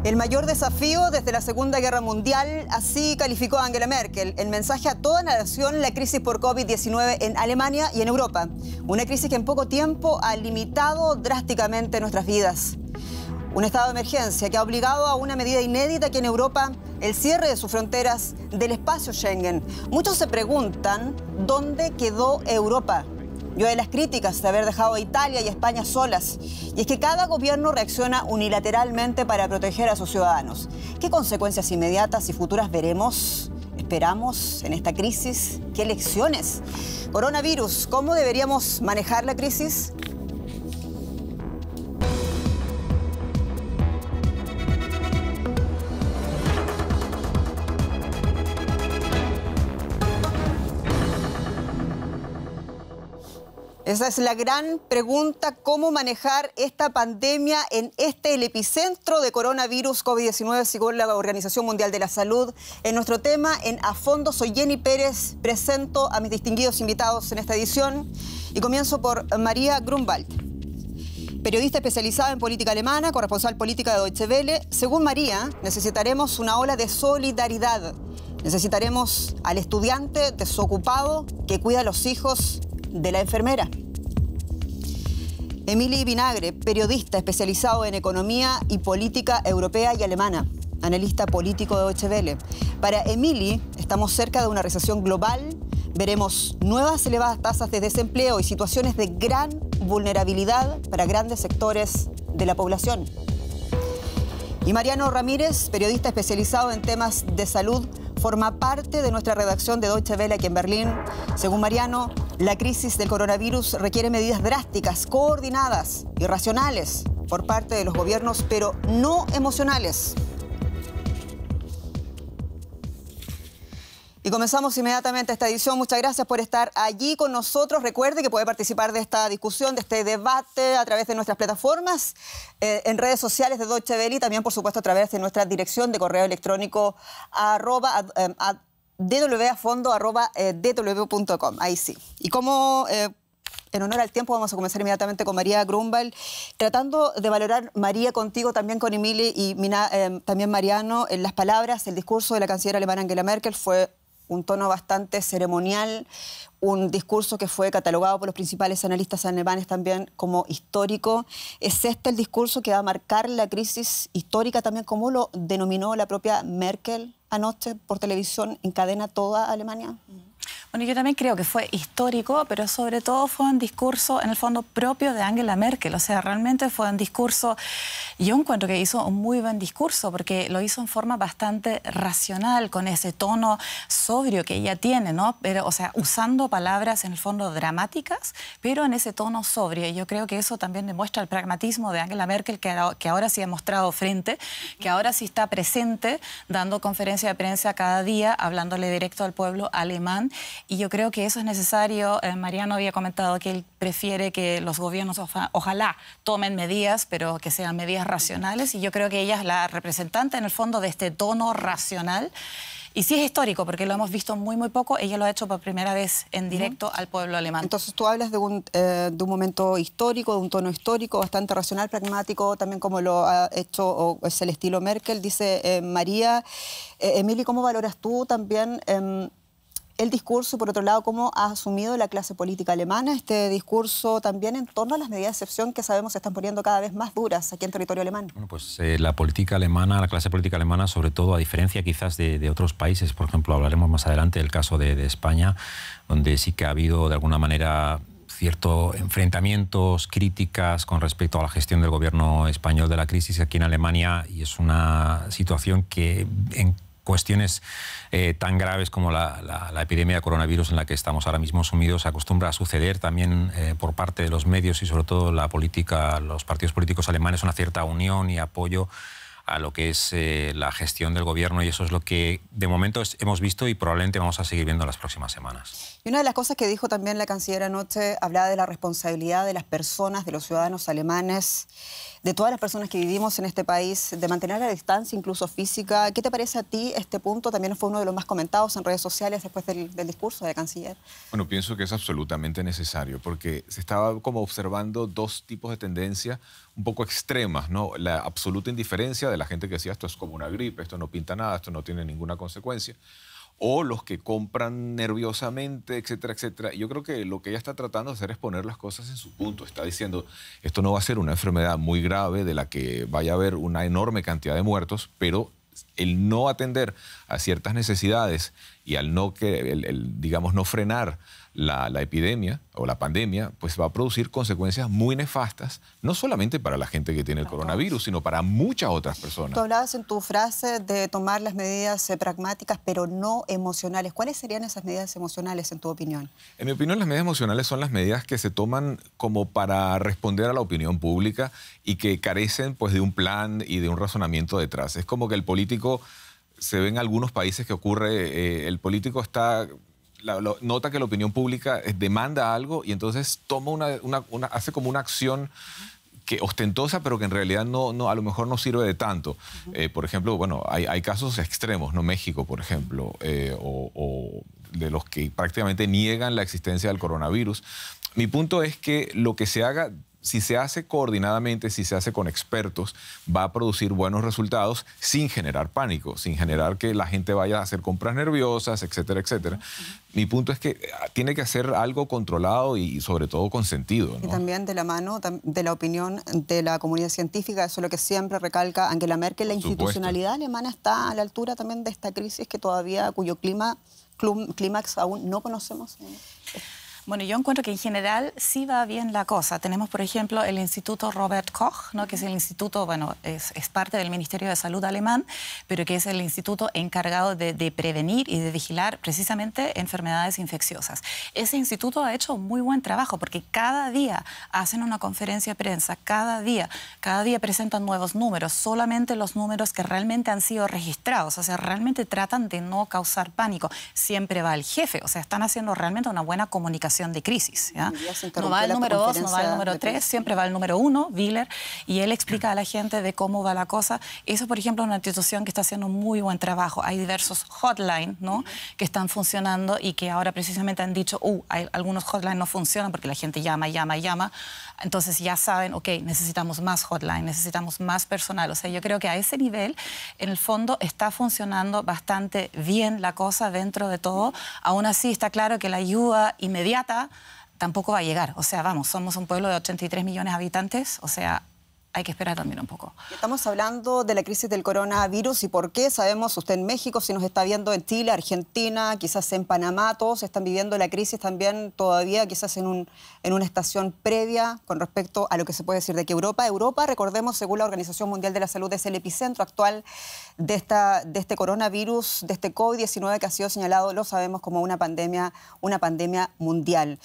El mayor desafío desde la Segunda Guerra Mundial, así calificó Angela Merkel. El mensaje a toda la nación, la crisis por COVID-19 en Alemania y en Europa. Una crisis que en poco tiempo ha limitado drásticamente nuestras vidas. Un estado de emergencia que ha obligado a una medida inédita aquí en Europa, el cierre de sus fronteras del espacio Schengen. Muchos se preguntan, ¿dónde quedó Europa? Yo de las críticas de haber dejado a Italia y a España solas. Y es que cada gobierno reacciona unilateralmente para proteger a sus ciudadanos. ¿Qué consecuencias inmediatas y futuras veremos? ¿Esperamos en esta crisis? ¿Qué lecciones? Coronavirus, ¿cómo deberíamos manejar la crisis? Esa es la gran pregunta, ¿cómo manejar esta pandemia en el epicentro de coronavirus COVID-19 según la Organización Mundial de la Salud? En nuestro tema, en A Fondo, soy Jenny Pérez, presento a mis distinguidos invitados en esta edición y comienzo por María Grunwald, periodista especializada en política alemana, corresponsal política de Deutsche Welle. Según María, necesitaremos una ola de solidaridad. Necesitaremos al estudiante desocupado que cuida a los hijos de la enfermera. Emily Vinagre, periodista especializado en economía y política europea y alemana, analista político de Deutsche Welle. Para Emily, estamos cerca de una recesión global, veremos nuevas elevadas tasas de desempleo y situaciones de gran vulnerabilidad para grandes sectores de la población. Y Mariano Ramírez, periodista especializado en temas de salud, forma parte de nuestra redacción de Deutsche Welle aquí en Berlín. Según Mariano, la crisis del coronavirus requiere medidas drásticas, coordinadas y racionales por parte de los gobiernos, pero no emocionales. Y comenzamos inmediatamente esta edición. Muchas gracias por estar allí con nosotros. Recuerde que puede participar de esta discusión, de este debate a través de nuestras plataformas, en redes sociales de Deutsche Welle y también, por supuesto, a través de nuestra dirección de correo electrónico dwafondo@dw.com. Ahí sí. Y como en honor al tiempo, vamos a comenzar inmediatamente con María Grunwald, tratando de valorar, María, contigo, también con Emily y también Mariano, en las palabras, el discurso de la canciller alemana Angela Merkel fue un tono bastante ceremonial, un discurso que fue catalogado por los principales analistas alemanes también como histórico. ¿Es este el discurso que va a marcar la crisis histórica también, como lo denominó la propia Merkel anoche por televisión en cadena toda Alemania? Bueno, yo también creo que fue histórico, pero sobre todo fue un discurso, en el fondo, propio de Angela Merkel. O sea, realmente fue un discurso, yo encuentro que hizo un muy buen discurso, porque lo hizo en forma bastante racional, con ese tono sobrio que ella tiene, ¿no? Pero, o sea, usando palabras, en el fondo, dramáticas, pero en ese tono sobrio. Y yo creo que eso también demuestra el pragmatismo de Angela Merkel, que ahora sí ha mostrado frente, que ahora sí está presente, dando conferencia de prensa cada día, hablándole directo al pueblo alemán. Y yo creo que eso es necesario. Mariano había comentado que él prefiere que los gobiernos ojalá tomen medidas, pero que sean medidas racionales. Y yo creo que ella es la representante, en el fondo, de este tono racional. Y sí es histórico, porque lo hemos visto muy poco. Ella lo ha hecho por primera vez en directo al pueblo alemán. Entonces tú hablas de un momento histórico, de un tono histórico, bastante racional, pragmático, también como lo ha hecho, o es el estilo Merkel, dice María. Emily, ¿cómo valoras tú también el discurso, por otro lado, cómo ha asumido la clase política alemana este discurso también en torno a las medidas de excepción que sabemos se están poniendo cada vez más duras aquí en territorio alemán? Bueno, pues la política alemana, la clase política alemana, sobre todo, a diferencia quizás de otros países, por ejemplo, hablaremos más adelante del caso de España, donde sí que ha habido de alguna manera ciertos enfrentamientos, críticas con respecto a la gestión del gobierno español de la crisis aquí en Alemania, y es una situación que en cuestiones tan graves como la epidemia de coronavirus en la que estamos ahora mismo sumidos acostumbra a suceder también por parte de los medios y sobre todo la política, los partidos políticos alemanes, una cierta unión y apoyo a lo que es la gestión del gobierno, y eso es lo que de momento hemos visto y probablemente vamos a seguir viendo en las próximas semanas. Y una de las cosas que dijo también la canciller anoche, hablaba de la responsabilidad de las personas, de los ciudadanos alemanes, de todas las personas que vivimos en este país, de mantener la distancia, incluso física. ¿Qué te parece a ti este punto? También fue uno de los más comentados en redes sociales después del discurso de la canciller. Bueno, pienso que es absolutamente necesario, porque se estaba como observando dos tipos de tendencias un poco extremas, ¿no? La absoluta indiferencia de la gente que decía esto es como una gripe, esto no pinta nada, esto no tiene ninguna consecuencia, o los que compran nerviosamente, etcétera, etcétera. Yo creo que lo que ella está tratando de hacer es poner las cosas en su punto. Está diciendo, esto no va a ser una enfermedad muy grave de la que vaya a haber una enorme cantidad de muertos, pero el no atender a ciertas necesidades y al no, digamos, no frenar la epidemia o la pandemia, pues va a producir consecuencias muy nefastas, no solamente para la gente que tiene el coronavirus, sino para muchas otras personas. Tú hablabas en tu frase de tomar las medidas pragmáticas, pero no emocionales. ¿Cuáles serían esas medidas emocionales, en tu opinión? En mi opinión, las medidas emocionales son las medidas que se toman como para responder a la opinión pública y que carecen, pues, de un plan y de un razonamiento detrás. Es como que el político, se ve en algunos países que ocurre, el político está... nota que la opinión pública demanda algo y entonces toma hace como una acción que ostentosa, pero que en realidad a lo mejor no sirve de tanto. Por ejemplo, bueno, hay casos extremos, ¿no? México, por ejemplo, o de los que prácticamente niegan la existencia del coronavirus. Mi punto es que lo que se haga, si se hace coordinadamente, si se hace con expertos, va a producir buenos resultados sin generar pánico, sin generar que la gente vaya a hacer compras nerviosas, etcétera, etcétera. Mi punto es que tiene que hacer algo controlado y sobre todo con sentido, ¿no? Y también de la mano de la opinión de la comunidad científica, eso es lo que siempre recalca Angela Merkel. La institucionalidad alemana está a la altura también de esta crisis cuyo clímax aún no conocemos. Bueno, yo encuentro que en general sí va bien la cosa. Tenemos, por ejemplo, el Instituto Robert Koch, ¿no? Que es el instituto, bueno, es parte del Ministerio de Salud alemán, pero que es el instituto encargado de prevenir y de vigilar precisamente enfermedades infecciosas. Ese instituto ha hecho muy buen trabajo porque cada día hacen una conferencia de prensa, cada día presentan nuevos números, solamente los números que realmente han sido registrados, o sea, realmente tratan de no causar pánico. Siempre va el jefe, o sea, están haciendo realmente una buena comunicación de crisis, ¿ya? No va el número 2, no va el número 3, siempre va el número 1, Wieler, y él explica a la gente de cómo va la cosa. Eso, por ejemplo, es una institución que está haciendo muy buen trabajo. Hay diversos hotlines, ¿no? Que están funcionando y que ahora precisamente han dicho, algunos hotlines no funcionan porque la gente llama. Entonces ya saben, ok, necesitamos más hotline, necesitamos más personal. O sea, yo creo que a ese nivel, en el fondo, está funcionando bastante bien la cosa dentro de todo. Aún así, está claro que la ayuda inmediata tampoco va a llegar. O sea, vamos, somos un pueblo de 83 millones de habitantes, o sea, hay que esperar también un poco. Estamos hablando de la crisis del coronavirus y por qué. Sabemos, usted en México, si nos está viendo en Chile, Argentina, quizás en Panamá, todos están viviendo la crisis también todavía, quizás en una estación previa con respecto a lo que se puede decir de que Europa, recordemos, según la Organización Mundial de la Salud, es el epicentro actual de este coronavirus, de este COVID-19 que ha sido señalado, lo sabemos, como una pandemia mundial.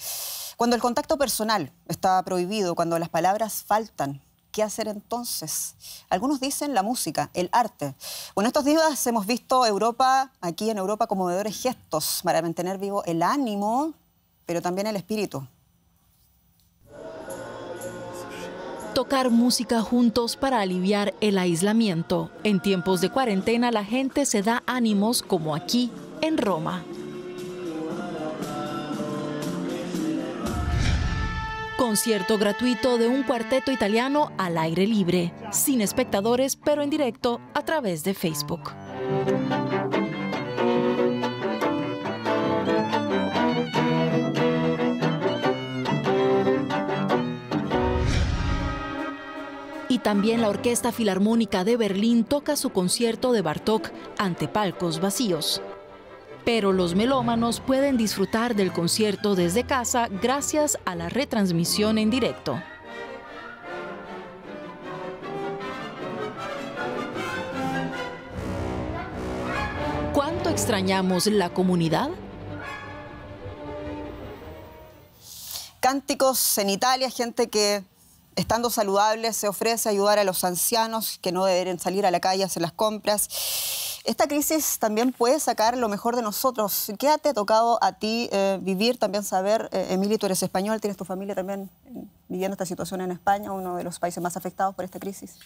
Cuando el contacto personal está prohibido, cuando las palabras faltan, ¿qué hacer entonces? Algunos dicen la música, el arte. Bueno, estos días hemos visto aquí en Europa, conmovedores gestos para mantener vivo el ánimo, pero también el espíritu. Tocar música juntos para aliviar el aislamiento. En tiempos de cuarentena la gente se da ánimos como aquí, en Roma. Concierto gratuito de un cuarteto italiano al aire libre, sin espectadores, pero en directo a través de Facebook. Y también la Orquesta Filarmónica de Berlín toca su concierto de Bartók ante palcos vacíos. Pero los melómanos pueden disfrutar del concierto desde casa gracias a la retransmisión en directo. ¿Cuánto extrañamos la comunidad? Cánticos en Italia, gente que, estando saludable, se ofrece a ayudar a los ancianos que no deben salir a la calle a hacer las compras. Esta crisis también puede sacar lo mejor de nosotros. ¿Qué te ha tocado a ti vivir, también saber? Emilio, tú eres español, tienes tu familia también viviendo esta situación en España, uno de los países más afectados por esta crisis.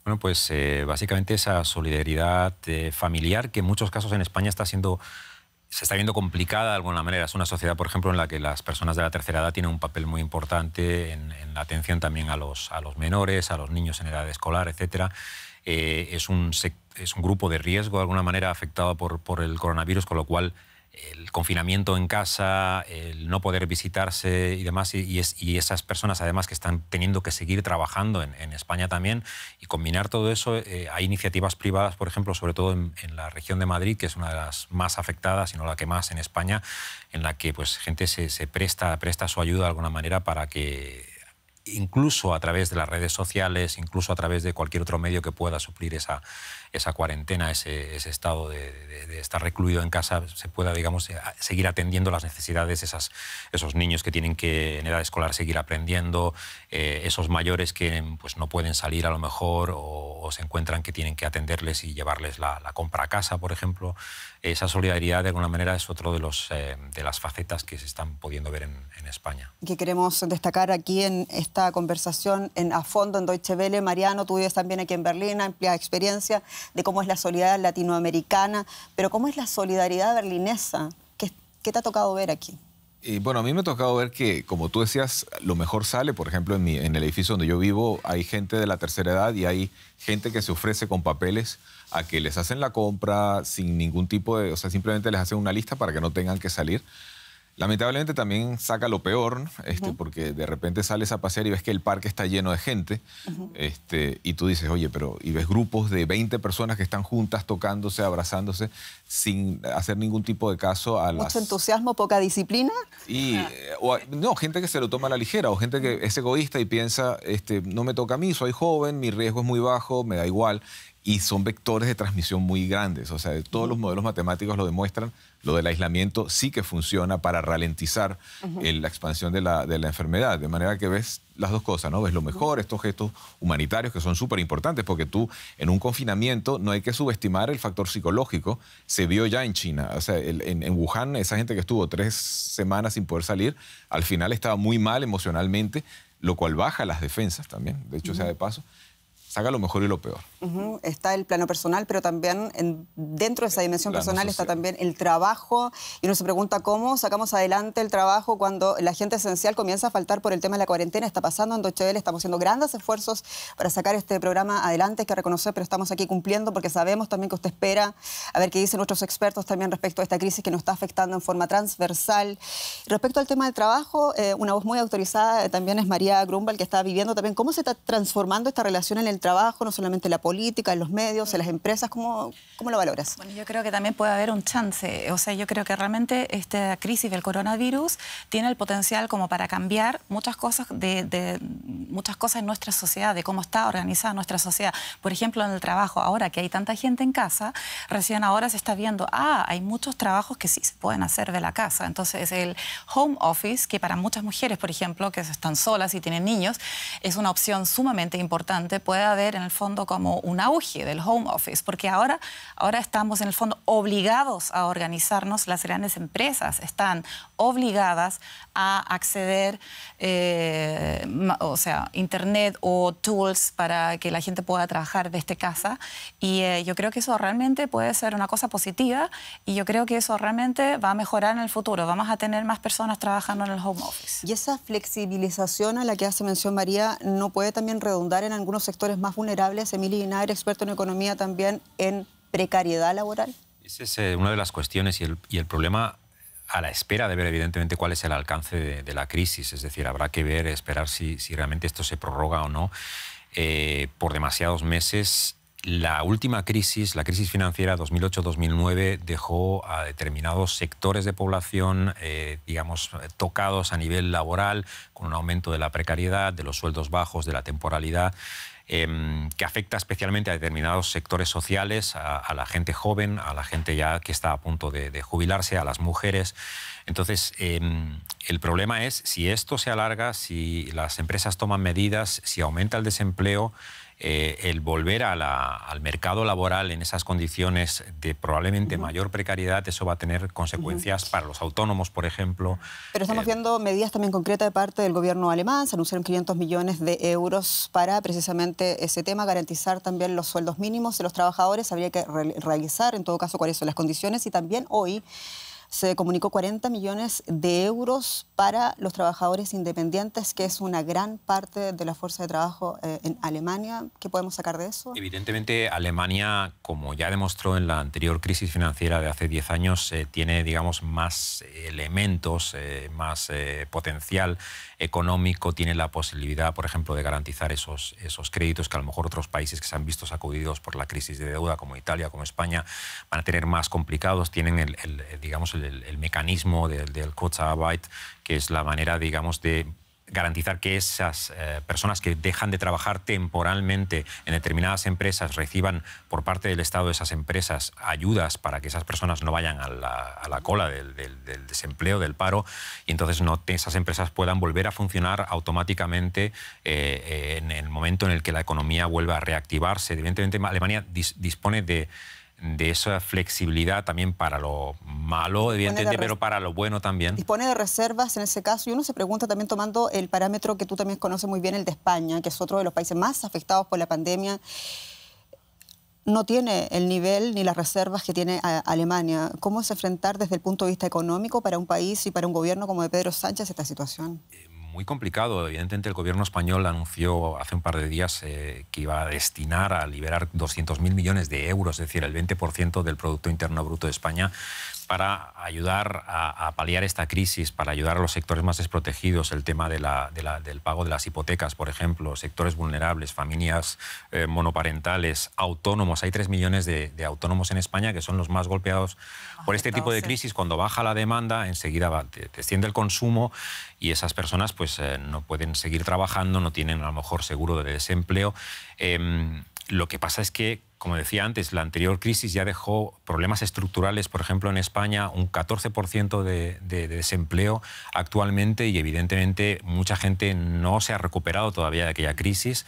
Bueno, pues básicamente esa solidaridad familiar que en muchos casos en España se está viendo complicada de alguna manera. Es una sociedad, por ejemplo, en la que las personas de la tercera edad tienen un papel muy importante en la atención también a los menores, a los niños en edad escolar, etcétera. es un grupo de riesgo de alguna manera afectado por el coronavirus, con lo cual el confinamiento en casa, el no poder visitarse y demás, y esas personas además que están teniendo que seguir trabajando en España también, y combinar todo eso, hay iniciativas privadas, por ejemplo, sobre todo en la región de Madrid, que es una de las más afectadas, si no la que más en España, en la que pues gente se presta su ayuda de alguna manera para que, incluso a través de las redes sociales, incluso a través de cualquier otro medio que pueda suplir esa cuarentena, ese estado de estar recluido en casa, se pueda, digamos, seguir atendiendo las necesidades de esos niños que tienen que en edad escolar seguir aprendiendo, esos mayores que pues, no pueden salir a lo mejor o se encuentran que tienen que atenderles y llevarles la compra a casa, por ejemplo. Esa solidaridad, de alguna manera, es otro de las facetas que se están pudiendo ver en España. Que queremos destacar aquí en esta conversación a fondo en Deutsche Welle. Mariano, tú vives también aquí en Berlín, amplia experiencia de cómo es la solidaridad latinoamericana, pero cómo es la solidaridad berlinesa. ¿Qué te ha tocado ver aquí? Bueno, a mí me ha tocado ver que, como tú decías, lo mejor sale. Por ejemplo, en el edificio donde yo vivo hay gente de la tercera edad y hay gente que se ofrece con papeles a que les hacen la compra sin ningún tipo de... O sea, simplemente les hacen una lista para que no tengan que salir. Lamentablemente también saca lo peor, porque de repente sales a pasear y ves que el parque está lleno de gente, y tú dices, oye, y ves grupos de 20 personas que están juntas, tocándose, abrazándose, sin hacer ningún tipo de caso a ¿Mucho entusiasmo, poca disciplina? No, gente que se lo toma a la ligera, o gente que es egoísta y piensa, no me toca a mí, soy joven, mi riesgo es muy bajo, me da igual. Y son vectores de transmisión muy grandes. O sea, todos los modelos matemáticos lo demuestran. Lo del aislamiento sí que funciona para ralentizar la expansión de la enfermedad. De manera que ves las dos cosas, ¿no? Ves lo mejor, estos gestos humanitarios que son súper importantes, porque tú en un confinamiento no hay que subestimar el factor psicológico. Se vio ya en China. O sea, en Wuhan, esa gente que estuvo 3 semanas sin poder salir, al final estaba muy mal emocionalmente, lo cual baja las defensas también, de hecho, sea de paso. Saca lo mejor y lo peor. Está el plano personal, pero también dentro de esa dimensión personal está también el trabajo. Y uno se pregunta cómo sacamos adelante el trabajo cuando la gente esencial comienza a faltar por el tema de la cuarentena. Está pasando en Deutsche Welle, estamos haciendo grandes esfuerzos para sacar este programa adelante, hay que reconocer, pero estamos aquí cumpliendo porque sabemos también que usted espera a ver qué dicen nuestros expertos también respecto a esta crisis que nos está afectando en forma transversal. Respecto al tema del trabajo, una voz muy autorizada también es María Grunwald, que está viviendo también cómo se está transformando esta relación en el trabajo, no solamente en la política, en los medios, en las empresas. ¿Cómo lo valoras? Bueno, yo creo que también puede haber un chance. O sea, yo creo que realmente esta crisis del coronavirus tiene el potencial como para cambiar muchas cosas muchas cosas en nuestra sociedad, de cómo está organizada nuestra sociedad. Por ejemplo, en el trabajo, ahora que hay tanta gente en casa, recién ahora se está viendo, hay muchos trabajos que sí se pueden hacer de la casa. Entonces, el home office, que para muchas mujeres, por ejemplo, que están solas y tienen niños, es una opción sumamente importante. Puede haber en el fondo como un auge del home office, porque ahora estamos en el fondo obligados a organizarnos. Las grandes empresas están obligadas a acceder, o sea, internet o tools para que la gente pueda trabajar desde casa, y yo creo que eso realmente puede ser una cosa positiva, y yo creo que eso realmente va a mejorar en el futuro. Vamos a tener más personas trabajando en el home office. ¿Y esa flexibilización a la que hace mención María no puede también redundar en algunos sectores más vulnerables? Emilia Vinagre, experto en economía, también en precariedad laboral. Esa es una de las cuestiones y el problema, a la espera de ver evidentemente cuál es el alcance de la crisis. Es decir, habrá que ver, esperar si realmente esto se prorroga o no por demasiados meses. La última crisis, la crisis financiera 2008-2009, dejó a determinados sectores de población, digamos, tocados a nivel laboral, con un aumento de la precariedad, de los sueldos bajos, de la temporalidad, que afecta especialmente a determinados sectores sociales, a la gente joven, a la gente ya que está a punto de jubilarse, a las mujeres. Entonces, el problema es si esto se alarga, si las empresas toman medidas, si aumenta el desempleo, el volver al mercado laboral en esas condiciones de probablemente mayor precariedad, eso va a tener consecuencias para los autónomos, por ejemplo. Pero estamos viendo medidas también concretas de parte del gobierno alemán. Se anunciaron 500 millones de euros para precisamente ese tema, garantizar también los sueldos mínimos de los trabajadores. Habría que realizar, en todo caso, cuáles son las condiciones. Y también hoy se comunicó 40 millones de euros para los trabajadores independientes, que es una gran parte de la fuerza de trabajo en Alemania. ¿Qué podemos sacar de eso? Evidentemente, Alemania, como ya demostró en la anterior crisis financiera de hace 10 años, tiene, digamos, más elementos, más potencial económico, tiene la posibilidad, por ejemplo, de garantizar esos créditos que a lo mejor otros países que se han visto sacudidos por la crisis de deuda, como Italia, como España, van a tener más complicados. Tienen el mecanismo del Kurzarbeit, que es la manera, digamos, de garantizar que esas personas que dejan de trabajar temporalmente en determinadas empresas reciban por parte del Estado de esas empresas ayudas para que esas personas no vayan a la cola del desempleo, del paro, y entonces esas empresas puedan volver a funcionar automáticamente en el momento en el que la economía vuelva a reactivarse. Evidentemente, Alemania dispone de esa flexibilidad también para lo malo, evidentemente, pero para lo bueno también. Dispone de reservas en ese caso, y uno se pregunta también, tomando el parámetro que tú también conoces muy bien, el de España, que es otro de los países más afectados por la pandemia, no tiene el nivel ni las reservas que tiene Alemania. ¿Cómo es enfrentar desde el punto de vista económico para un país y para un gobierno como de Pedro Sánchez esta situación? Muy complicado. Evidentemente, el gobierno español anunció hace un par de días que iba a destinar a liberar 200.000 millones de euros, es decir, el 20% del Producto Interno Bruto de España, para ayudar a paliar esta crisis, para ayudar a los sectores más desprotegidos, el tema del pago de las hipotecas, por ejemplo, sectores vulnerables, familias monoparentales, autónomos. Hay 3 millones de autónomos en España que son los más golpeados por este tipo de crisis. Cuando baja la demanda, enseguida desciende el consumo y esas personas pues no pueden seguir trabajando, no tienen a lo mejor seguro de desempleo. Lo que pasa es que, como decía antes, la anterior crisis ya dejó problemas estructurales, por ejemplo, en España, un 14% de desempleo actualmente, y evidentemente mucha gente no se ha recuperado todavía de aquella crisis.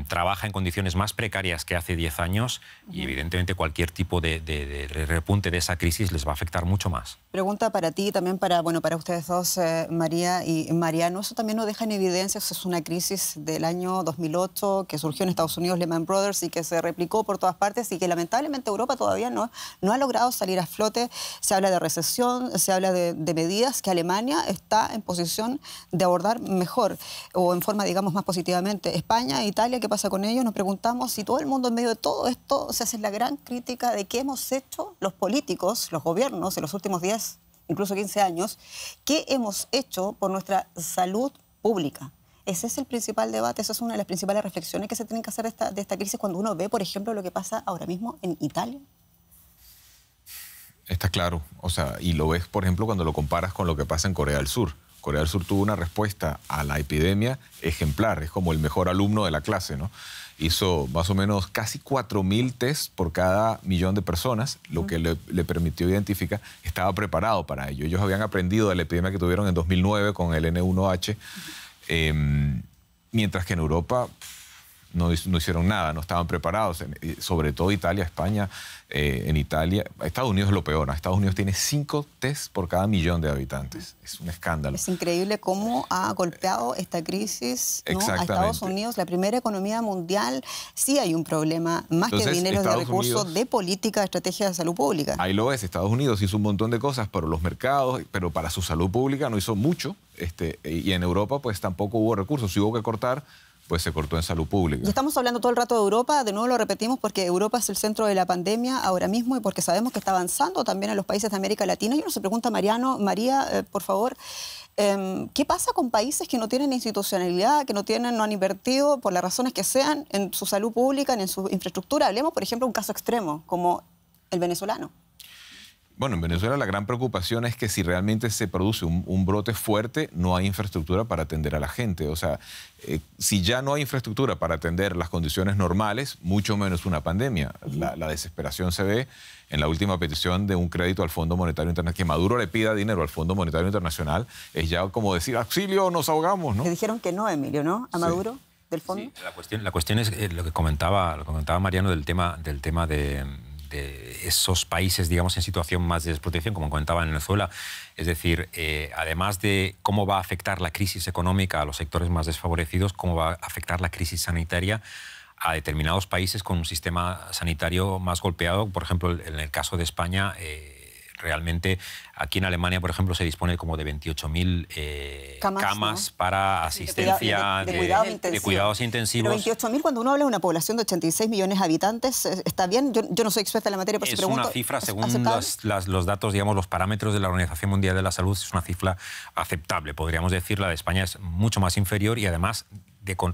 Trabaja en condiciones más precarias que hace 10 años y evidentemente cualquier tipo de repunte de esa crisis les va a afectar mucho más. Pregunta para ti, también para ustedes dos, María y Mariano. Eso también nos deja en evidencia, eso es una crisis del año 2008 que surgió en Estados Unidos, Lehman Brothers, y que se replicó por todas partes y que lamentablemente Europa todavía no ha logrado salir a flote. Se habla de recesión, se habla de medidas que Alemania está en posición de abordar mejor o en forma, digamos, más positivamente. España, Italia, ¿qué pasa con ellos? Nos preguntamos si todo el mundo en medio de todo esto se hace la gran crítica de qué hemos hecho los políticos, los gobiernos en los últimos 10, incluso 15 años, qué hemos hecho por nuestra salud pública. Ese es el principal debate, esa es una de las principales reflexiones que se tienen que hacer de esta crisis cuando uno ve, por ejemplo, lo que pasa ahora mismo en Italia. Está claro, o sea, y lo ves, por ejemplo, cuando lo comparas con lo que pasa en Corea del Sur. Corea del Sur tuvo una respuesta a la epidemia ejemplar, es como el mejor alumno de la clase, ¿no? Hizo más o menos casi 4.000 tests por cada millón de personas, lo que le permitió identificar, estaba preparado para ello. Ellos habían aprendido de la epidemia que tuvieron en 2009 con el N1H, mientras que en Europa no hicieron nada, no estaban preparados, sobre todo Italia, España. En Italia, Estados Unidos es lo peor, ¿no? Estados Unidos tiene 5 tests por cada millón de habitantes. Es un escándalo. Es increíble cómo ha golpeado esta crisis, ¿no?, a Estados Unidos, la primera economía mundial. Sí hay un problema, más que dinero, de recursos, de política, de estrategia de salud pública. Ahí lo es, Estados Unidos hizo un montón de cosas para los mercados, pero para su salud pública no hizo mucho. Y en Europa pues tampoco hubo recursos, si hubo que cortar, pues se cortó en salud pública. Y estamos hablando todo el rato de Europa, de nuevo lo repetimos porque Europa es el centro de la pandemia ahora mismo y porque sabemos que está avanzando también en los países de América Latina. Y uno se pregunta, Mariano, María, por favor, ¿qué pasa con países que no tienen institucionalidad, que no han invertido, por las razones que sean, en su salud pública, en su infraestructura? Hablemos, por ejemplo, de un caso extremo, como el venezolano. Bueno, en Venezuela la gran preocupación es que si realmente se produce un brote fuerte, no hay infraestructura para atender a la gente. O sea, si ya no hay infraestructura para atender las condiciones normales, mucho menos una pandemia. La desesperación se ve en la última petición de un crédito al Fondo Monetario Internacional. Que Maduro le pida dinero al Fondo Monetario Internacional es ya como decir, auxilio, nos ahogamos, ¿no? Le dijeron que no, Emilio, ¿no? A Maduro. Sí. Del fondo. Sí, la cuestión es lo que comentaba Mariano del tema de esos países, digamos, en situación más de desprotección, como comentaba en Venezuela. Es decir, además de cómo va a afectar la crisis económica a los sectores más desfavorecidos, cómo va a afectar la crisis sanitaria a determinados países con un sistema sanitario más golpeado. Por ejemplo, en el caso de España, realmente aquí en Alemania, por ejemplo, se dispone como de 28.000 camas, ¿no?, para asistencia de cuidados intensivos. Pero 28.000, cuando uno habla de una población de 86 millones de habitantes, ¿está bien? Yo no soy experta en la materia, pero es pregunto, una cifra, según los datos, digamos, los parámetros de la Organización Mundial de la Salud, es una cifra aceptable. Podríamos decir, la de España es mucho más inferior y además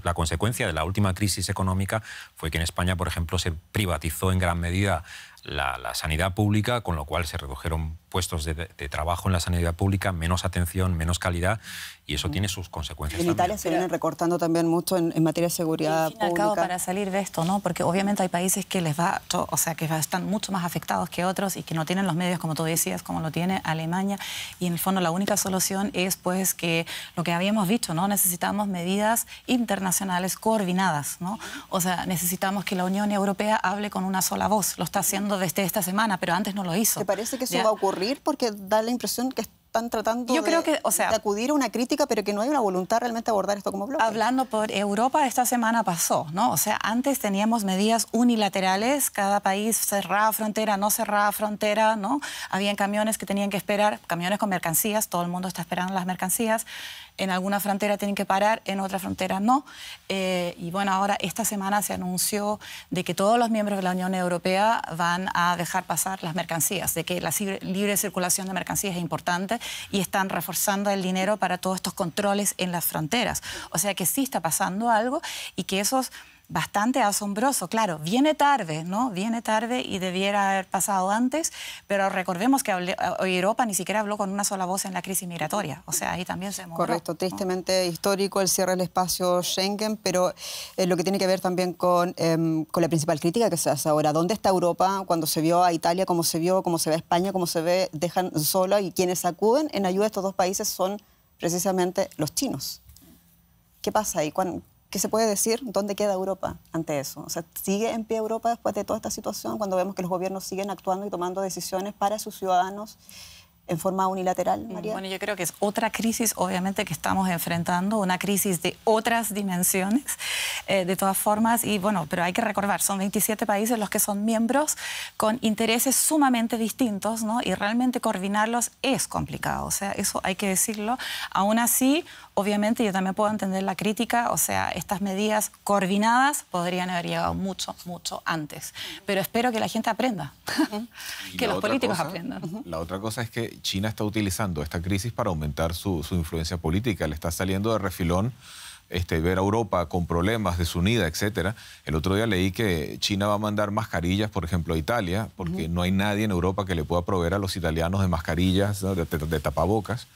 la consecuencia de la última crisis económica fue que en España, por ejemplo, se privatizó en gran medida la sanidad pública, con lo cual se redujeron puestos de trabajo en la sanidad pública, menos atención, menos calidad, y eso tiene sus consecuencias. En Italia se vienen recortando también mucho en materia de seguridad pública. Al cabo, para salir de esto, ¿no? Porque obviamente hay países que les va, o sea, que están mucho más afectados que otros y que no tienen los medios, como tú decías, como lo tiene Alemania, y en el fondo la única solución es, pues, que lo que habíamos dicho, ¿no? Necesitamos medidas internacionales coordinadas, ¿no? O sea, necesitamos que la Unión Europea hable con una sola voz. Lo está haciendo desde esta semana, pero antes no lo hizo. ¿Te parece que eso va a ocurrir? Porque da la impresión que están tratando de acudir a una crítica, pero que no hay una voluntad realmente de abordar esto como bloque. Hablando por Europa, esta semana pasó, ¿no? O sea, antes teníamos medidas unilaterales, cada país cerraba frontera, no cerraba frontera, ¿no? Habían camiones que tenían que esperar, camiones con mercancías, todo el mundo está esperando las mercancías. En alguna frontera tienen que parar, en otra frontera no. Y bueno, ahora esta semana se anunció de que todos los miembros de la Unión Europea van a dejar pasar las mercancías, de que la libre circulación de mercancías es importante y están reforzando el dinero para todos estos controles en las fronteras. O sea que sí está pasando algo y que eso es bastante asombroso. Claro, viene tarde, ¿no? Viene tarde y debiera haber pasado antes, pero recordemos que Europa ni siquiera habló con una sola voz en la crisis migratoria. O sea, ahí también se movió. Correcto, tristemente histórico el cierre del espacio Schengen, pero lo que tiene que ver también con la principal crítica que se hace ahora. ¿Dónde está Europa cuando se vio a Italia, cómo se ve a España, cómo se ve, dejan sola, y quienes acuden en ayuda a estos dos países son precisamente los chinos? ¿Qué pasa ahí? ¿Qué se puede decir? ¿Dónde queda Europa ante eso? O sea, ¿sigue en pie Europa después de toda esta situación cuando vemos que los gobiernos siguen actuando y tomando decisiones para sus ciudadanos en forma unilateral, María? Bueno, yo creo que es otra crisis, obviamente, que estamos enfrentando, una crisis de otras dimensiones, de todas formas, y bueno, pero hay que recordar, son 27 países los que son miembros con intereses sumamente distintos, ¿no? Y realmente coordinarlos es complicado, o sea, eso hay que decirlo. Aún así, obviamente, yo también puedo entender la crítica, o sea, estas medidas coordinadas podrían haber llegado mucho, mucho antes, pero espero que la gente aprenda, que los políticos aprendan. La otra cosa es que China está utilizando esta crisis para aumentar su influencia política. Le está saliendo de refilón ver a Europa con problemas, desunida, etcétera. El otro día leí que China va a mandar mascarillas, por ejemplo, a Italia, porque no hay nadie en Europa que le pueda proveer a los italianos de mascarillas, ¿no?, de tapabocas.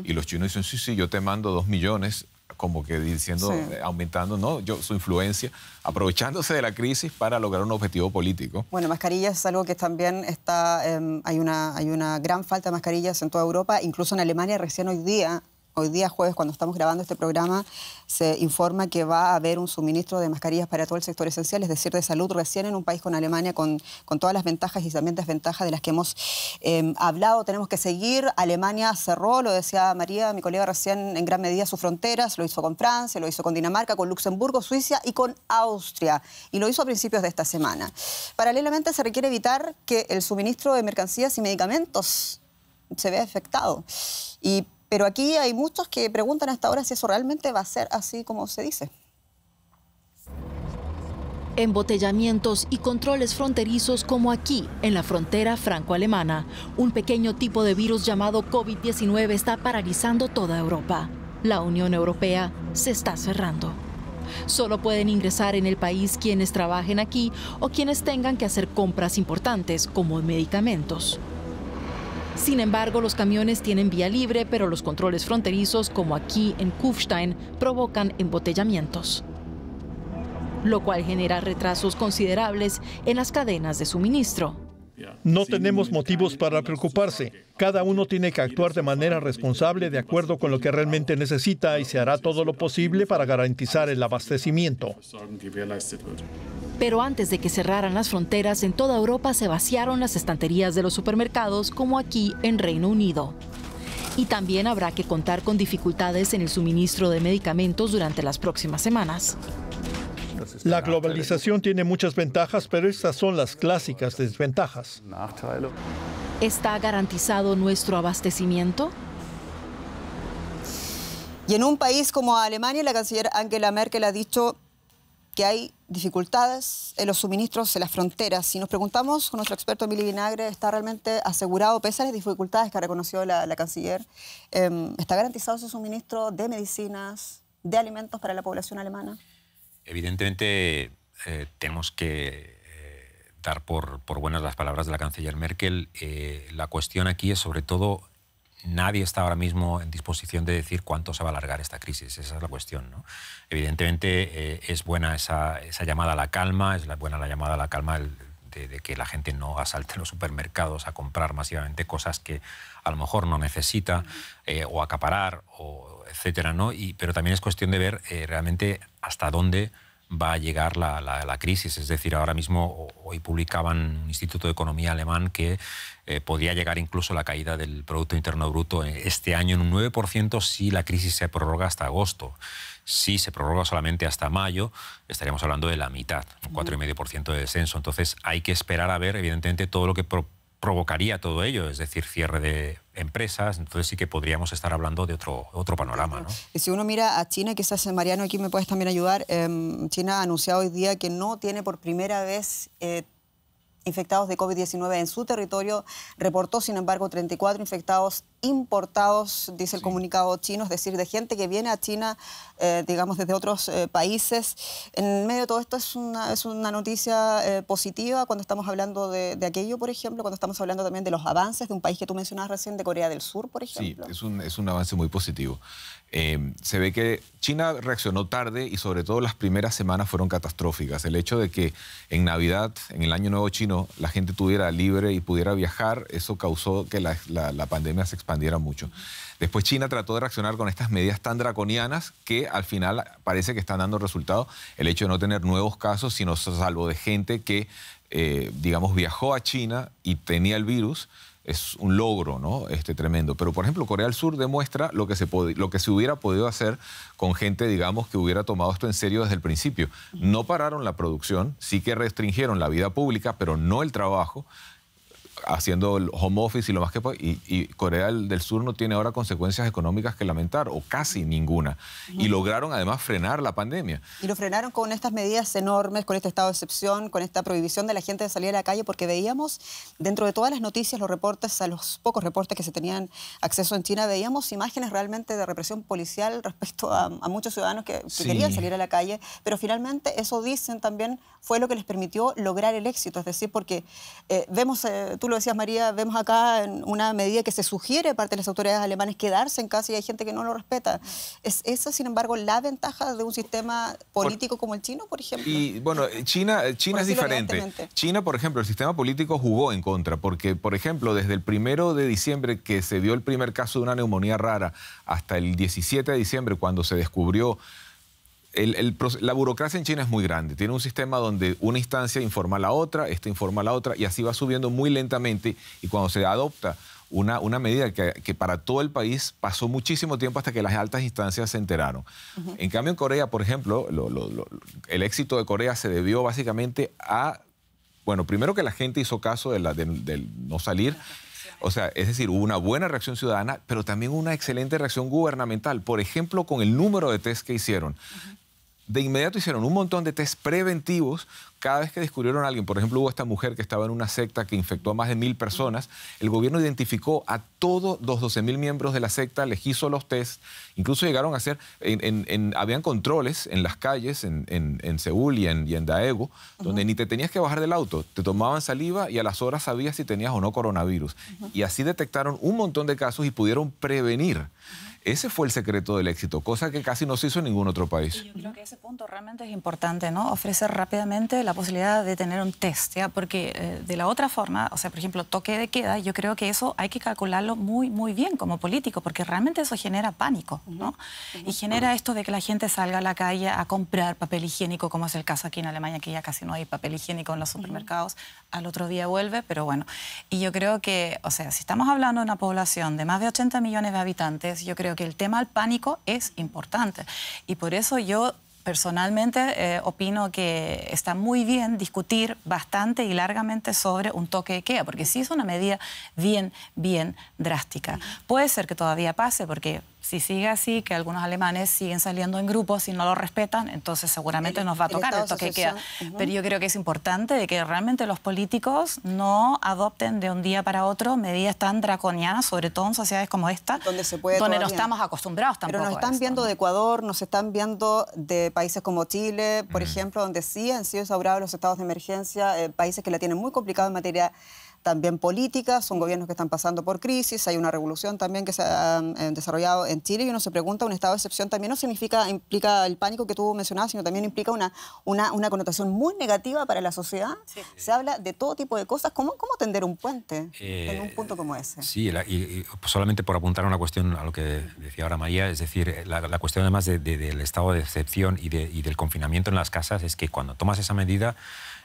Y los chinos dicen, sí, yo te mando 2 millones, como que diciendo, aumentando, ¿no?, su influencia, aprovechándose de la crisis para lograr un objetivo político. Bueno, mascarillas es algo que también está, hay una gran falta de mascarillas en toda Europa, incluso en Alemania. Recién hoy día jueves, cuando estamos grabando este programa, se informa que va a haber un suministro de mascarillas para todo el sector esencial, es decir, de salud, recién en un país con Alemania, con todas las ventajas y también desventajas de las que hemos hablado. Tenemos que seguir. Alemania cerró, lo decía María, mi colega, recién, en gran medida sus fronteras. Lo hizo con Francia, lo hizo con Dinamarca, con Luxemburgo, Suiza y con Austria. Y lo hizo a principios de esta semana. Paralelamente, se requiere evitar que el suministro de mercancías y medicamentos se vea afectado. Pero aquí hay muchos que preguntan hasta ahora si eso realmente va a ser así como se dice. Embotellamientos y controles fronterizos como aquí, en la frontera franco-alemana. Un pequeño tipo de virus llamado COVID-19 está paralizando toda Europa. La Unión Europea se está cerrando. Solo pueden ingresar en el país quienes trabajen aquí o quienes tengan que hacer compras importantes, como medicamentos. Sin embargo, los camiones tienen vía libre, pero los controles fronterizos, como aquí en Kufstein, provocan embotellamientos, lo cual genera retrasos considerables en las cadenas de suministro. No tenemos motivos para preocuparse. Cada uno tiene que actuar de manera responsable de acuerdo con lo que realmente necesita y se hará todo lo posible para garantizar el abastecimiento. Pero antes de que cerraran las fronteras, en toda Europa se vaciaron las estanterías de los supermercados, como aquí en Reino Unido. Y también habrá que contar con dificultades en el suministro de medicamentos durante las próximas semanas. La globalización tiene muchas ventajas, pero estas son las clásicas desventajas. ¿Está garantizado nuestro abastecimiento? Y en un país como Alemania, la canciller Angela Merkel ha dicho que hay dificultades en los suministros en las fronteras. Si nos preguntamos con nuestro experto Emilio Vinagre, ¿está realmente asegurado, pese a las dificultades que ha reconocido la canciller, está garantizado ese suministro de medicinas, de alimentos para la población alemana? Evidentemente tenemos que dar por buenas las palabras de la canciller Merkel. La cuestión aquí es sobre todo, nadie está ahora mismo en disposición de decir cuánto se va a alargar esta crisis. Esa es la cuestión, ¿no? Evidentemente es buena esa llamada a la calma, buena la llamada a la calma de que la gente no asalte los supermercados a comprar masivamente cosas que a lo mejor no necesita o acaparar, etcétera, ¿no? Pero también es cuestión de ver realmente hasta dónde va a llegar la crisis. Es decir, ahora mismo, hoy publicaban un Instituto de Economía alemán que podría llegar incluso la caída del Producto Interno Bruto este año en un 9% si la crisis se prorroga hasta agosto. Si se prorroga solamente hasta mayo, estaríamos hablando de la mitad, un 4,5% de descenso. Entonces hay que esperar a ver, evidentemente, todo lo que provocaría todo ello, es decir, cierre de empresas. Entonces sí que podríamos estar hablando de otro panorama, ¿no? Y si uno mira a China, quizás Mariano aquí me puedes también ayudar, China ha anunciado hoy día que no tiene por primera vez infectados de COVID-19 en su territorio. Reportó, sin embargo, 34 infectados importados, dice el comunicado chino, es decir, de gente que viene a China, digamos, desde otros países. En medio de todo esto es una noticia positiva cuando estamos hablando de aquello, por ejemplo, cuando estamos hablando también de los avances de un país que tú mencionabas recién, de Corea del Sur, por ejemplo. Sí, es un avance muy positivo. Se ve que China reaccionó tarde y sobre todo las primeras semanas fueron catastróficas. El hecho de que en Navidad, en el Año Nuevo chino, la gente estuviera libre y pudiera viajar, eso causó que la pandemia se expandiera mucho. Después China trató de reaccionar con estas medidas tan draconianas que al final parece que están dando resultado. El hecho de no tener nuevos casos, sino salvo de gente que, digamos, viajó a China y tenía el virus, es un logro, ¿no? Tremendo. Pero, por ejemplo, Corea del Sur demuestra lo que se hubiera podido hacer con gente, digamos, que hubiera tomado esto en serio desde el principio. No pararon la producción, sí que restringieron la vida pública, pero no el trabajo, haciendo el home office y lo más que puede. Y Corea del Sur no tiene ahora consecuencias económicas que lamentar, o casi ninguna. Y lograron además frenar la pandemia. Y lo frenaron con estas medidas enormes, con este estado de excepción, con esta prohibición de la gente de salir a la calle, porque veíamos dentro de todas las noticias, los reportes, a los pocos reportes que se tenían acceso en China, veíamos imágenes realmente de represión policial respecto a muchos ciudadanos que querían salir a la calle, pero finalmente eso, dicen también, fue lo que les permitió lograr el éxito. Es decir, porque vemos, tú lo decías, María, vemos acá en una medida que se sugiere de parte de las autoridades alemanas quedarse en casa y hay gente que no lo respeta. ¿Es esa, sin embargo, la ventaja de un sistema político como el chino, por ejemplo? Y bueno, China es diferente. China, por ejemplo, el sistema político jugó en contra, porque, por ejemplo, desde el 1 de diciembre, que se vio el primer caso de una neumonía rara, hasta el 17 de diciembre, cuando se descubrió. La burocracia en China es muy grande. Tiene un sistema donde una instancia informa a la otra, esta informa a la otra, y así va subiendo muy lentamente. Y cuando se adopta una medida que para todo el país pasó muchísimo tiempo hasta que las altas instancias se enteraron. En cambio, en Corea, por ejemplo, el éxito de Corea se debió básicamente a, bueno, primero que la gente hizo caso del no salir. O sea, es decir, hubo una buena reacción ciudadana, pero también una excelente reacción gubernamental. Por ejemplo, con el número de test que hicieron. De inmediato hicieron un montón de test preventivos. Cada vez que descubrieron a alguien, por ejemplo, hubo esta mujer que estaba en una secta que infectó a más de 1.000 personas, el gobierno identificó a todos los 12.000 miembros de la secta, les hizo los tests, incluso llegaron a hacer, habían controles en las calles, en Seúl y en Daegu, donde ni te tenías que bajar del auto, te tomaban saliva y a las horas sabías si tenías o no coronavirus. Y así detectaron un montón de casos y pudieron prevenir. Ese fue el secreto del éxito, cosa que casi no se hizo en ningún otro país. Y yo creo que ese punto realmente es importante, ¿no? Ofrecer rápidamente la posibilidad de tener un test, ¿ya? Porque de la otra forma, o sea, por ejemplo, toque de queda, yo creo que eso hay que calcularlo muy, muy bien como político, porque realmente eso genera pánico, ¿no? Y genera esto de que la gente salga a la calle a comprar papel higiénico, como es el caso aquí en Alemania, que ya casi no hay papel higiénico en los supermercados, al otro día vuelve, pero bueno. Y yo creo que, o sea, si estamos hablando de una población de más de 80 millones de habitantes, yo creo que el tema del pánico es importante. Y por eso yo Personalmente opino que está muy bien discutir bastante y largamente sobre un toque de queda, porque sí es una medida bien drástica. Puede ser que todavía pase, porque si sigue así, que algunos alemanes siguen saliendo en grupos y no lo respetan, entonces seguramente nos va a tocar el toque de queda. Pero yo creo que es importante de que realmente los políticos no adopten de un día para otro medidas tan draconianas, sobre todo en sociedades como esta, donde no estamos acostumbrados tampoco. Pero nos están viendo de Ecuador, nos están viendo de países como Chile, por ejemplo, donde sí han sido instaurados los estados de emergencia, países que la tienen muy complicada en materia también política, son gobiernos que están pasando por crisis, hay una revolución también que se ha desarrollado en Chile y uno se pregunta, un estado de excepción también no implica el pánico que tú mencionabas, sino también implica una connotación muy negativa para la sociedad. Sí. Se habla de todo tipo de cosas. ¿Cómo tender un puente en un punto como ese? Sí, y solamente por apuntar una cuestión a lo que decía ahora María, es decir, la cuestión además del estado de excepción y del confinamiento en las casas es que cuando tomas esa medida,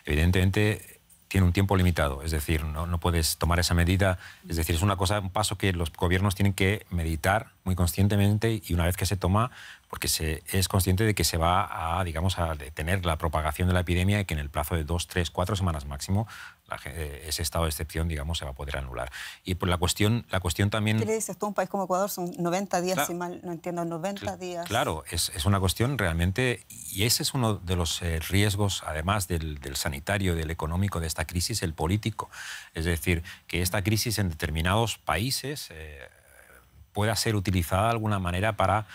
evidentemente tiene un tiempo limitado, es decir, no puedes tomar esa medida, es decir, es un paso que los gobiernos tienen que meditar muy conscientemente y una vez que se toma, porque se es consciente de que se va a, digamos, a detener la propagación de la epidemia y que en el plazo de 2, 3, 4 semanas máximo ese estado de excepción, digamos, se va a poder anular. Y por la cuestión también... ¿Qué le dices tú a un país como Ecuador? Son 90 días, si mal no entiendo, 90 días. Claro, es una cuestión realmente, y ese es uno de los riesgos, además del sanitario, del económico, de esta crisis, el político. Es decir, que esta crisis en determinados países pueda ser utilizada de alguna manera para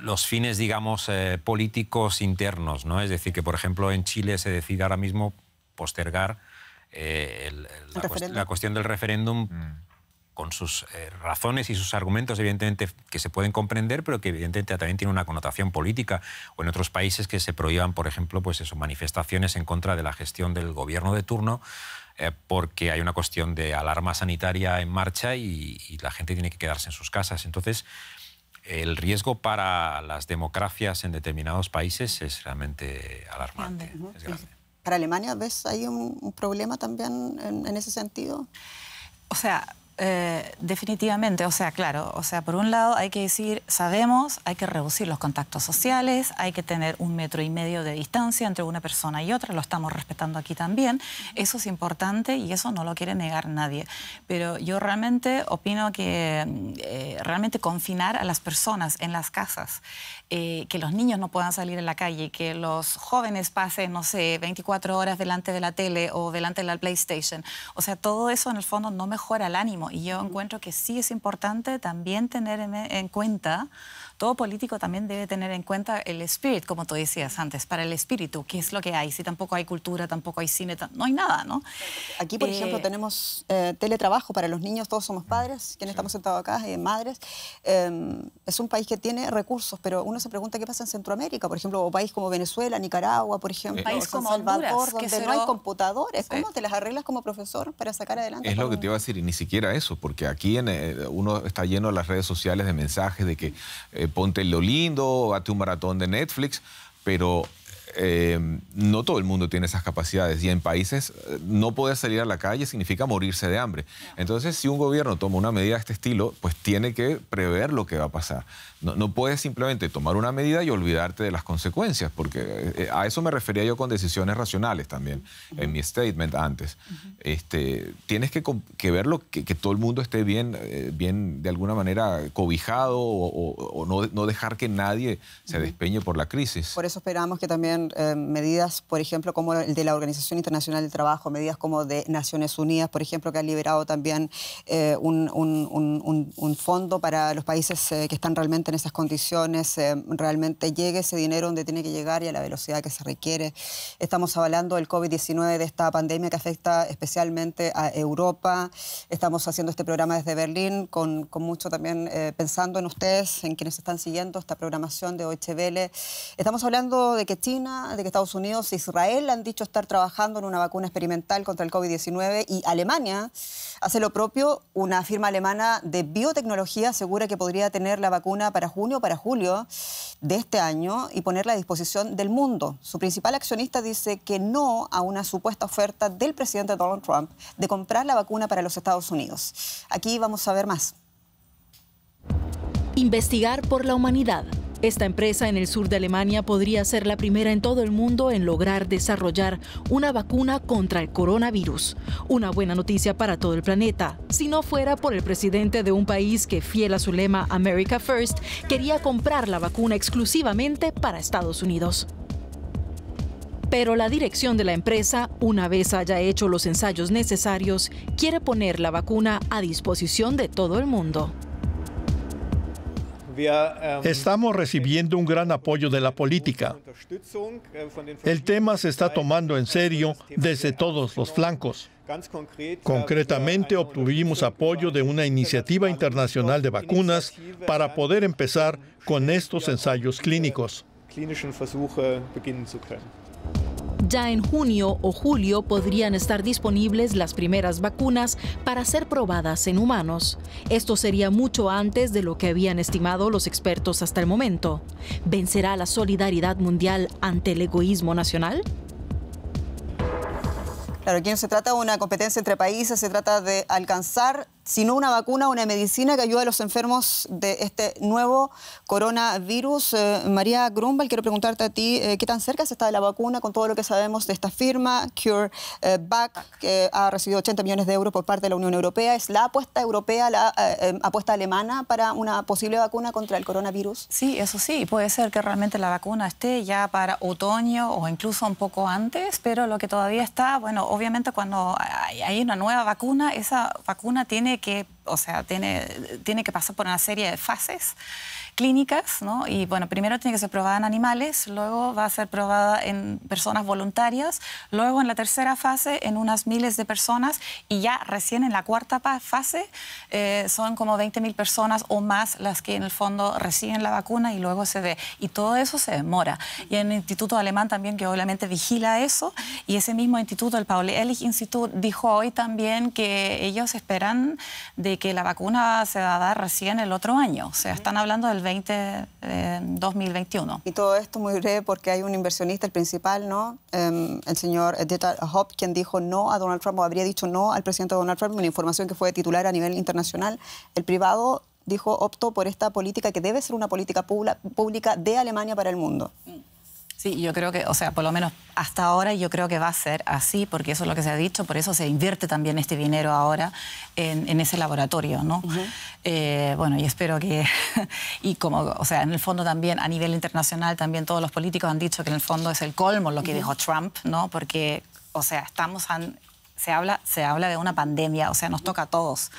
los fines, digamos, políticos internos, ¿no? Es decir, que, por ejemplo, en Chile se decide ahora mismo postergar la cuestión del referéndum con sus razones y sus argumentos, evidentemente, que se pueden comprender, pero que evidentemente también tiene una connotación política. O en otros países que se prohíban, por ejemplo, pues eso, manifestaciones en contra de la gestión del gobierno de turno, porque hay una cuestión de alarma sanitaria en marcha y la gente tiene que quedarse en sus casas. Entonces, el riesgo para las democracias en determinados países es realmente alarmante. Es grande. ¿Para Alemania ves ahí un problema también en ese sentido? O sea, definitivamente, o sea, claro, o sea, por un lado hay que decir, sabemos, hay que reducir los contactos sociales, hay que tener 1,5 metros de distancia entre una persona y otra, lo estamos respetando aquí también, eso es importante y eso no lo quiere negar nadie, pero yo realmente opino que realmente confinar a las personas en las casas, que los niños no puedan salir en la calle, que los jóvenes pasen, no sé, 24 horas delante de la tele o delante de la PlayStation, o sea, todo eso en el fondo no mejora el ánimo. Y yo encuentro que sí es importante también tener en cuenta, todo político también debe tener en cuenta el spirit, como tú decías antes, para el espíritu, qué es lo que hay. Si tampoco hay cultura, tampoco hay cine, no hay nada, ¿no? Aquí, por ejemplo, tenemos teletrabajo para los niños, todos somos padres, quienes estamos sentados acá, madres. Es un país que tiene recursos, pero uno se pregunta qué pasa en Centroamérica, por ejemplo, o país como Venezuela, Nicaragua, por ejemplo, país como Salvador, Honduras, donde no hay computadores. ¿Cómo te las arreglas como profesor para sacar adelante? Es lo que te iba a decir, y ni siquiera eso, porque aquí uno está lleno de las redes sociales de mensajes de que ponte lo lindo, date un maratón de Netflix, pero no todo el mundo tiene esas capacidades y en países no poder salir a la calle significa morirse de hambre. Entonces, si un gobierno toma una medida de este estilo, pues tiene que prever lo que va a pasar. No puedes simplemente tomar una medida y olvidarte de las consecuencias, porque a eso me refería yo con decisiones racionales también, en mi statement antes. Tienes que ver que todo el mundo esté bien de alguna manera cobijado o no dejar que nadie se despeñe por la crisis. Por eso esperamos que también medidas, por ejemplo, como el de la Organización Internacional del Trabajo, medidas como de Naciones Unidas, por ejemplo, que han liberado también un fondo para los países que están realmente en esas condiciones, realmente llegue ese dinero donde tiene que llegar y a la velocidad que se requiere. Estamos hablando del COVID-19, de esta pandemia que afecta especialmente a Europa. Estamos haciendo este programa desde Berlín con mucho también pensando en ustedes, en quienes están siguiendo esta programación de Deutsche Welle. Estamos hablando de que China, de que Estados Unidos e Israel han dicho estar trabajando en una vacuna experimental contra el COVID-19 y Alemania hace lo propio. Una firma alemana de biotecnología asegura que podría tener la vacuna para junio o para julio de este año y ponerla a disposición del mundo. Su principal accionista dice que no a una supuesta oferta del presidente Donald Trump de comprar la vacuna para los Estados Unidos. Aquí vamos a ver más. Investigar por la humanidad. Esta empresa en el sur de Alemania podría ser la primera en todo el mundo en lograr desarrollar una vacuna contra el coronavirus. Una buena noticia para todo el planeta, si no fuera por el presidente de un país que, fiel a su lema America First, quería comprar la vacuna exclusivamente para Estados Unidos. Pero la dirección de la empresa, una vez haya hecho los ensayos necesarios, quiere poner la vacuna a disposición de todo el mundo. Estamos recibiendo un gran apoyo de la política. El tema se está tomando en serio desde todos los flancos. Concretamente, obtuvimos apoyo de una iniciativa internacional de vacunas para poder empezar con estos ensayos clínicos. Ya en junio o julio podrían estar disponibles las primeras vacunas para ser probadas en humanos. Esto sería mucho antes de lo que habían estimado los expertos hasta el momento. ¿Vencerá la solidaridad mundial ante el egoísmo nacional? Claro, aquí no se trata de una competencia entre países, se trata de alcanzar, si no una vacuna, una medicina que ayude a los enfermos de este nuevo coronavirus. María Grunwald, quiero preguntarte a ti, ¿qué tan cerca se está de la vacuna con todo lo que sabemos de esta firma, CureVac, que ha recibido 80 millones de euros por parte de la Unión Europea? ¿Es la apuesta europea, la apuesta alemana para una posible vacuna contra el coronavirus? Sí, eso sí, puede ser que realmente la vacuna esté ya para otoño o incluso un poco antes, pero lo que todavía está, bueno, obviamente cuando hay una nueva vacuna, esa vacuna tiene que pasar por una serie de fases clínicas, ¿no? Y bueno, primero tiene que ser probada en animales, luego va a ser probada en personas voluntarias, luego en la tercera fase en unas miles de personas y ya recién en la cuarta fase son como 20.000 personas o más las que en el fondo reciben la vacuna y luego se ve. Y todo eso se demora. Y en el Instituto Alemán también, que obviamente vigila eso, y ese mismo instituto, el Paul-Ehrlich-Institut, dijo hoy también que ellos esperan de que la vacuna se va a dar recién el otro año. O sea, están hablando del 2021. Y todo esto muy breve porque hay un inversionista, el principal, ¿no? El señor Dieter Hopp, quien dijo no a Donald Trump, o habría dicho no al presidente Donald Trump, una información que fue titular a nivel internacional. El privado dijo, optó por esta política que debe ser una política pública de Alemania para el mundo. Sí, yo creo que, o sea, por lo menos hasta ahora yo creo que va a ser así, porque eso es lo que se ha dicho, por eso se invierte también este dinero ahora en ese laboratorio, ¿no? Bueno, y espero que, y como, o sea, en el fondo también a nivel internacional también todos los políticos han dicho que en el fondo es el colmo lo que dijo Trump, ¿no? Porque, o sea, se habla de una pandemia, o sea, nos toca a todos.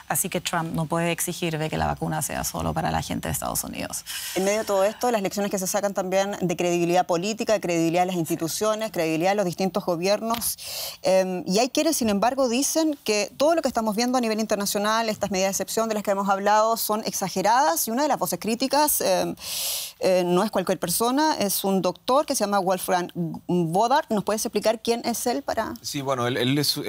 Así que Trump no puede exigir de que la vacuna sea solo para la gente de Estados Unidos. En medio de todo esto, las lecciones que se sacan también de credibilidad política, de credibilidad de las instituciones, credibilidad de los distintos gobiernos. Y hay quienes, sin embargo, dicen que todo lo que estamos viendo a nivel internacional, estas medidas de excepción de las que hemos hablado, son exageradas. Y una de las voces críticas no es cualquier persona, es un doctor que se llama Wolfgang Wodardt. ¿Nos puedes explicar quién es él para...? Sí, bueno, él es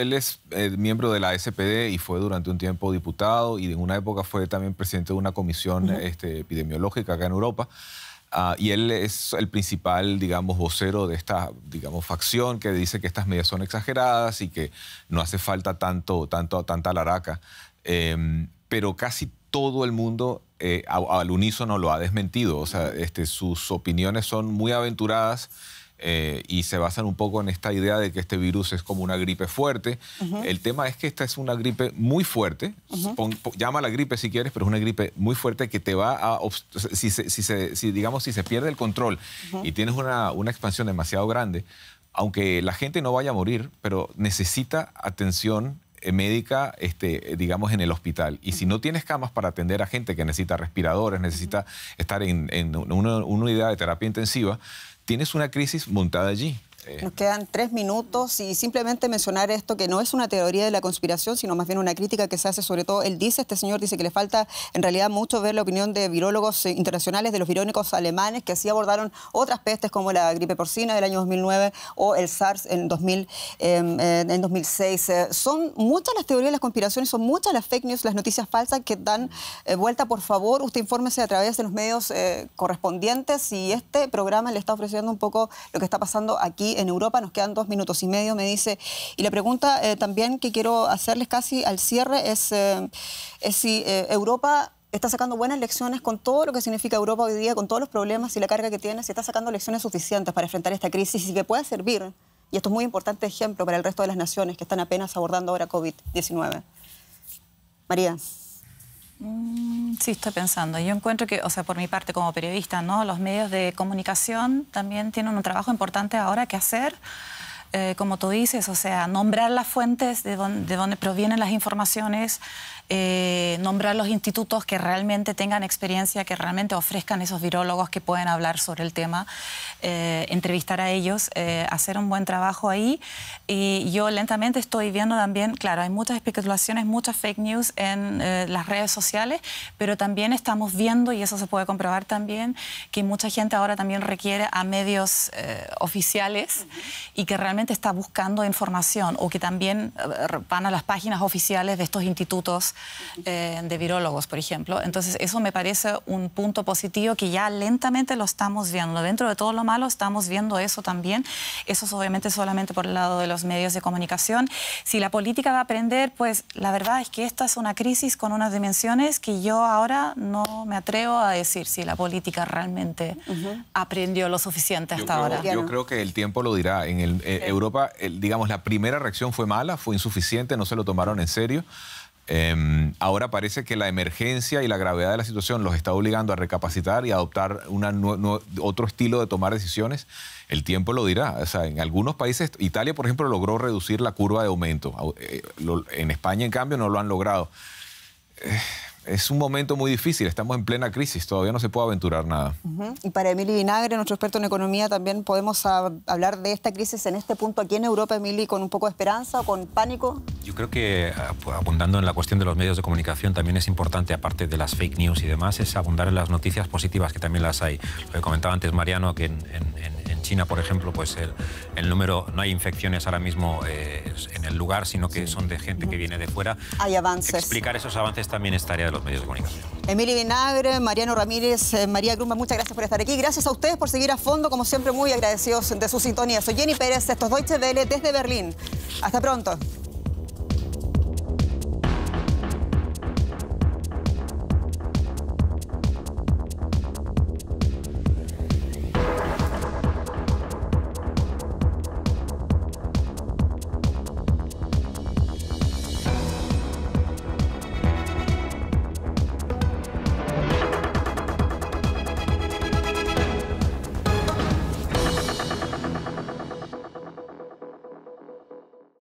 miembro de la SPD y fue durante un tiempo diputado y en una época fue también presidente de una comisión epidemiológica acá en Europa. Y él es el principal, digamos, vocero de esta, digamos, facción que dice que estas medidas son exageradas y que no hace falta tanta laraca. Pero casi todo el mundo al unísono lo ha desmentido. O sea, sus opiniones son muy aventuradas. Y se basan un poco en esta idea de que este virus es como una gripe fuerte. El tema es que esta es una gripe muy fuerte. Llámala gripe si quieres, pero es una gripe muy fuerte que te va a... Si se pierde el control y tienes una expansión demasiado grande, aunque la gente no vaya a morir, pero necesita atención médica, digamos, en el hospital. Y si no tienes camas para atender a gente que necesita respiradores, necesita estar en una unidad de terapia intensiva, tienes una crisis montada allí. Nos quedan 3 minutos y simplemente mencionar esto, que no es una teoría de la conspiración, sino más bien una crítica que se hace, sobre todo, este señor dice que le falta en realidad mucho ver la opinión de virólogos internacionales, de los virólogos alemanes, que así abordaron otras pestes como la gripe porcina del año 2009 o el SARS en 2006. Son muchas las teorías de las conspiraciones, son muchas las fake news, las noticias falsas que dan vuelta. Por favor, usted infórmese a través de los medios correspondientes, y este programa le está ofreciendo un poco lo que está pasando aquí en Europa. Nos quedan 2 minutos y medio, me dice. Y la pregunta también que quiero hacerles casi al cierre es si Europa está sacando buenas lecciones con todo lo que significa Europa hoy día, con todos los problemas y la carga que tiene, si está sacando lecciones suficientes para enfrentar esta crisis y que pueda servir, y esto es muy importante ejemplo para el resto de las naciones que están apenas abordando ahora COVID-19. María. Sí, estoy pensando. Yo encuentro que, o sea, por mi parte como periodista, ¿no? Los medios de comunicación también tienen un trabajo importante ahora que hacer. Como tú dices, o sea, nombrar las fuentes de donde provienen las informaciones, nombrar los institutos que realmente tengan experiencia, que realmente ofrezcan esos virólogos que pueden hablar sobre el tema, entrevistar a ellos, hacer un buen trabajo ahí. Y yo lentamente estoy viendo también, claro, hay muchas especulaciones, muchas fake news en las redes sociales, pero también estamos viendo, y eso se puede comprobar también, que mucha gente ahora también requiere a medios oficiales y que realmente está buscando información, o que también van a las páginas oficiales de estos institutos de virólogos, por ejemplo. Entonces, eso me parece un punto positivo que ya lentamente lo estamos viendo. Dentro de todo lo malo estamos viendo eso también. Eso es obviamente solamente por el lado de los medios de comunicación. Si la política va a aprender, pues la verdad es que esta es una crisis con unas dimensiones que yo ahora no me atrevo a decir si la política realmente aprendió lo suficiente hasta ahora. Yo creo que el tiempo lo dirá. En Europa, digamos, la primera reacción fue mala, fue insuficiente, no se lo tomaron en serio. Ahora parece que la emergencia y la gravedad de la situación los está obligando a recapacitar y a adoptar otro estilo de tomar decisiones. El tiempo lo dirá. O sea, en algunos países, Italia, por ejemplo, logró reducir la curva de aumento. En España, en cambio, no lo han logrado. Es un momento muy difícil, estamos en plena crisis, todavía no se puede aventurar nada. Y para Emily Vinagre, nuestro experto en economía, también podemos hablar de esta crisis en este punto aquí en Europa, Emily, con un poco de esperanza o con pánico. Yo creo que, abundando en la cuestión de los medios de comunicación, también es importante, aparte de las fake news y demás, es abundar en las noticias positivas, que también las hay. Lo que comentaba antes Mariano, que en China, por ejemplo, pues el número, no hay infecciones ahora mismo en el lugar, sino que son de gente que viene de fuera. Hay avances. Explicar esos avances también es tarea de los medios de comunicación. Emily Vinagre, Mariano Ramírez, María Grumba, muchas gracias por estar aquí. Gracias a ustedes por seguir a fondo, como siempre, muy agradecidos de su sintonía. Soy Jenny Pérez, esto es Deutsche Welle desde Berlín. Hasta pronto.